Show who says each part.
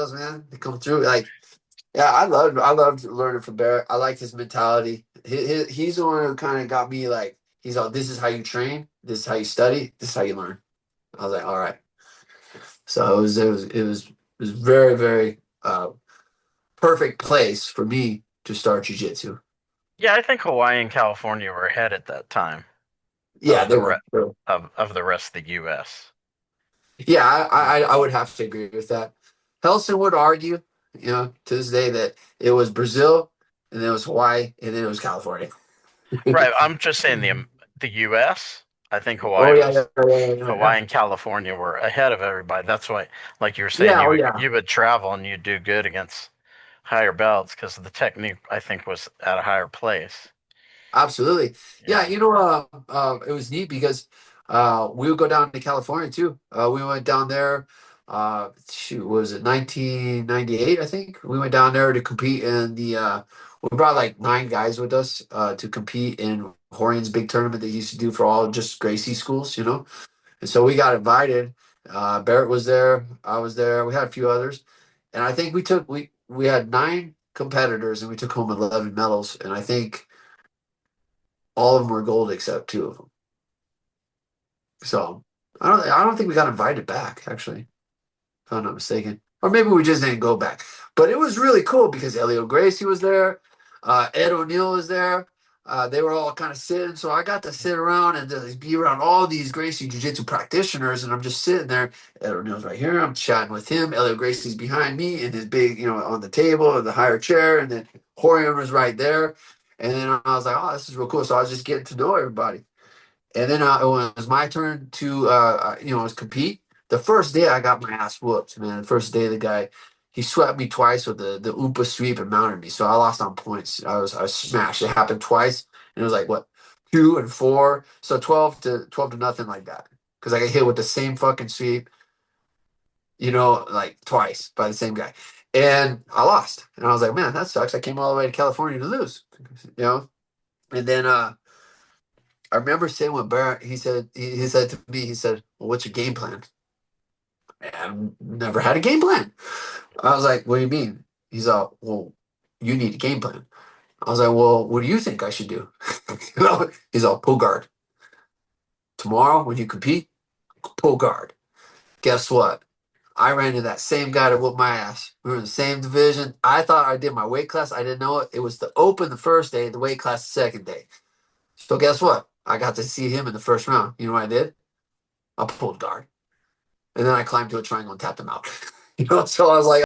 Speaker 1: styles, man. They come through. Like, yeah, I loved learning from Barrett. I liked his mentality. He's the one who kind of got me like, he's all, this is how you train, this is how you study, this is how you learn. I was like, all right. So it was very, very perfect place for me to start jiu-jitsu.
Speaker 2: Yeah, I think Hawaii and California were ahead at that time
Speaker 1: Yeah,
Speaker 2: of
Speaker 1: they
Speaker 2: the
Speaker 1: were.
Speaker 2: of the rest of the U.S.
Speaker 1: Yeah, I would have to agree with that. Helson would argue, to this day that it was Brazil, and then it was Hawaii, and then it was California.
Speaker 2: Right. I'm just saying the U.S. I think
Speaker 1: Oh yeah, yeah, yeah, yeah, yeah.
Speaker 2: Hawaii and California were ahead of everybody. That's why, like you were saying,
Speaker 1: Yeah, oh yeah,
Speaker 2: you would travel and you'd do good against higher belts because the technique I think was at a higher place.
Speaker 1: absolutely. Yeah,
Speaker 2: Yeah.
Speaker 1: it was neat because we would go down to California too. We went down there. Shoot, was it 1998? I think we went down there to compete in the. We brought like 9 guys with us to compete in Horian's big tournament they used to do for all just Gracie schools. And so we got invited. Barrett was there. I was there. We had a few others, and I think we had 9 competitors, and we took home 11 medals. And I think all of them were gold except 2 of them. So I don't think we got invited back actually, if I'm not mistaken, or maybe we just didn't go back. But it was really cool because Elio Gracie was there, Ed O'Neill was there. They were all kind of sitting, so I got to sit around and just be around all these Gracie Jiu-Jitsu practitioners, and I'm just sitting there. Ed O'Neill's right here. I'm chatting with him. Elio Gracie's behind me in his big, on the table in the higher chair, and then Horian was right there. And then I was like, "Oh, this is real cool." So I was just getting to know everybody. And then it was my turn to compete. The first day I got my ass whooped, man. The first day the guy he swept me twice with the Oompa sweep and mounted me. So I lost on points. I was smashed. It happened twice. And it was like what, 2 and 4. So 12 to nothing like that. Because I got hit with the same fucking sweep, like twice by the same guy. And I lost. And I was like, man, that sucks. I came all the way to California to lose. You know? And then I remember saying with Barrett, he said to me, he said, "Well, what's your game plan?" And I've never had a game plan. I was like, "What do you mean?" He's all, "Well, you need a game plan." I was like, "Well, what do you think I should do?" He's all, "Pull guard. Tomorrow when you compete, pull guard." Guess what? I ran into that same guy to whoop my ass. We were in the same division. I thought I did my weight class. I didn't know it. It was the open the first day, the weight class the second day. So guess what? I got to see him in the first round. You know what I did? I pulled guard. And then I climbed to a triangle and tapped him out. So I was like,